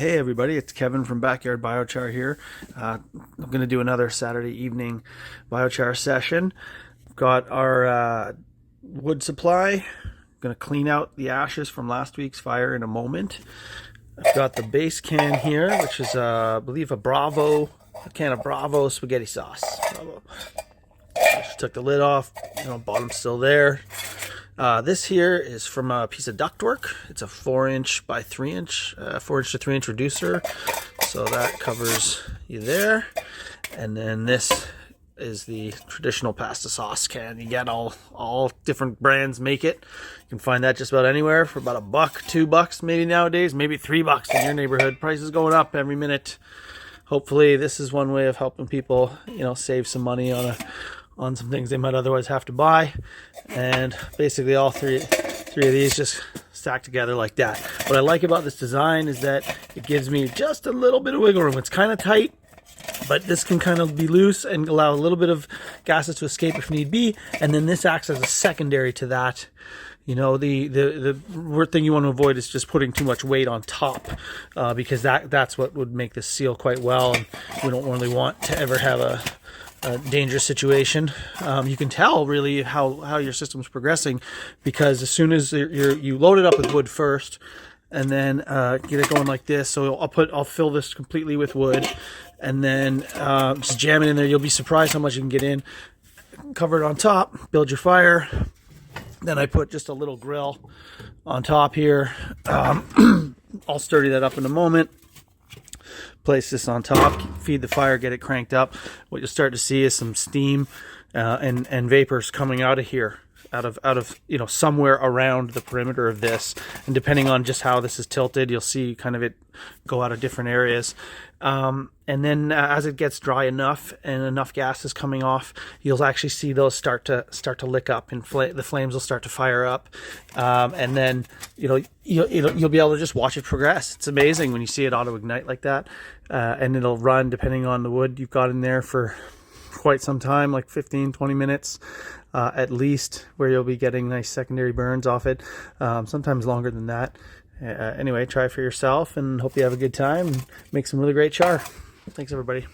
Hey everybody, it's Kevin from Backyard Biochar here. I'm going to do another Saturday evening biochar session. Got our wood supply. Going to clean out the ashes from last week's fire in a moment. I've got the base can here, which is I believe a can of Bravo spaghetti sauce. Bravo. I just took the lid off, bottom's still there. This here is from a piece of ductwork. It's a 4" by 3", 4" to 3" reducer. So that covers you there. And then this is the traditional pasta sauce can. You get all different brands make it. You can find that just about anywhere for about $1, $2 maybe nowadays, maybe $3 in your neighborhood. Prices going up every minute. Hopefully this is one way of helping people, save some money on some things they might otherwise have to buy. And basically all three of these just stack together like that. What I like about this design is that it gives me just a little bit of wiggle room. It's kind of tight, but this can kind of be loose and allow a little bit of gases to escape if need be. And then this acts as a secondary to that. The word thing you want to avoid is just putting too much weight on top, because that's what would make this seal quite well. And we don't really want to ever have a dangerous situation. You can tell really how your system's progressing, because as soon as you load it up with wood first, and then get it going like this. So I'll fill this completely with wood, and then just jam it in there. You'll be surprised how much you can get in. Cover it on top, build your fire. Then I put just a little grill on top here. I'll sturdy that up in a moment. Place this on top, feed the fire, get it cranked up. What you'll start to see is some steam and vapors coming out of here, out of somewhere around the perimeter of this. And depending on just how this is tilted, you'll see kind of it go out of different areas. And then as it gets dry enough and enough gas is coming off, you'll actually see those start to lick up, and the flames will start to fire up. And then you'll be able to just watch it progress. It's amazing when you see it auto ignite like that, and it'll run depending on the wood you've got in there for quite some time, like 15-20 minutes at least, where you'll be getting nice secondary burns off it, sometimes longer than that. Anyway, try it for yourself, and hope you have a good time and make some really great char. Thanks everybody.